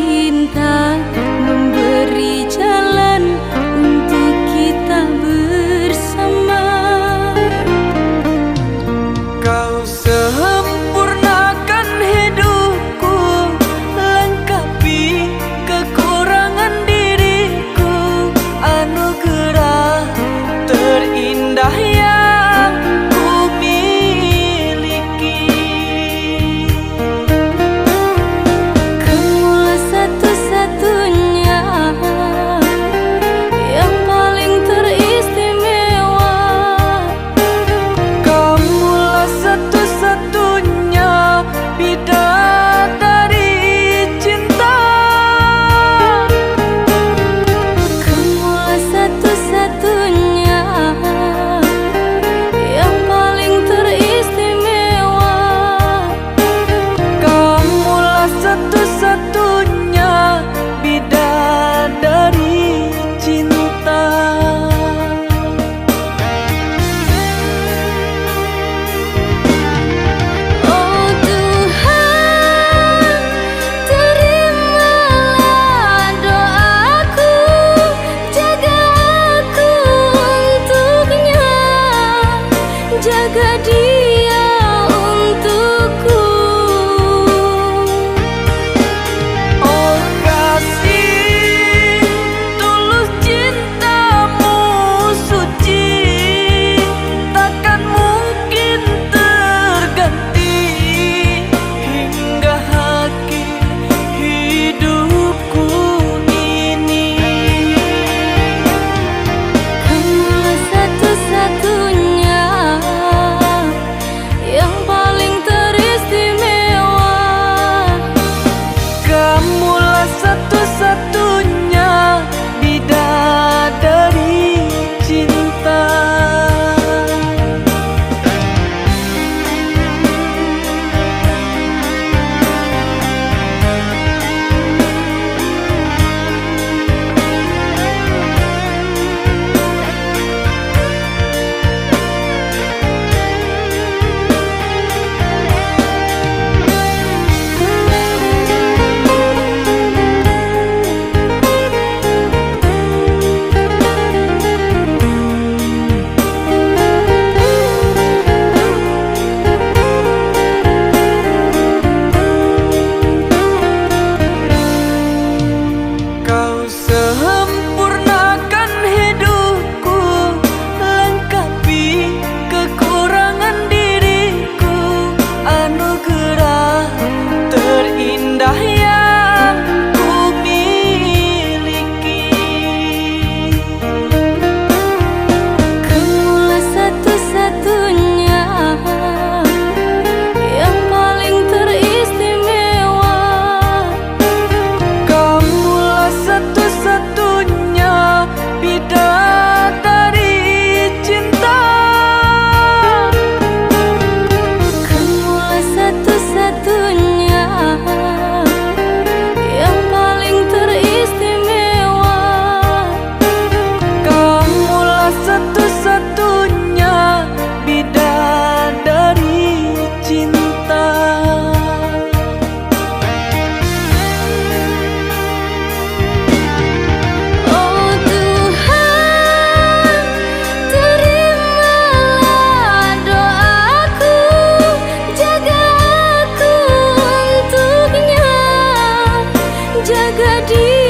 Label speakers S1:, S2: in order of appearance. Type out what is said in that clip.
S1: cinta memberi jalan untuk kita bersama.
S2: Kau sempurnakan hidupku, lengkapi kekurangan diriku, anugerah terindah yang ku miliki.
S1: Kamulah satu-satunya yang paling teristimewa.
S2: Kamulah satu-satunya bidadari cinta.
S1: Kamulah satu-satunya yang paling teristimewa.
S2: Kamulah satu-satunya bidadari cinta.
S1: Oh Tuhan, terimalah doaku, jaga aku untuknya, jaga dia untukku.
S2: Oh kasih tulus cintamu suci, takkan mungkin terganti hingga akhir hidupku ini.
S1: Kamulah satu-satunya yang paling teristimewa.
S2: Kamulah satu-satunya bidadari cinta. Kau sempurnakan hidupku, lengkapi kekurangan diriku, anugerah terindah yang ku miliki.
S1: Kamulah satu-satunya yang paling teristimewa.
S2: Kamulah satu-satunya bidadari cinta.
S1: Kamulah satu-satunya yang paling teristimewa.
S2: Kamulah satu-satunya bidadari cinta.
S1: Oh Tuhan, terimalah doaku, jaga aku untuknya, jaga dia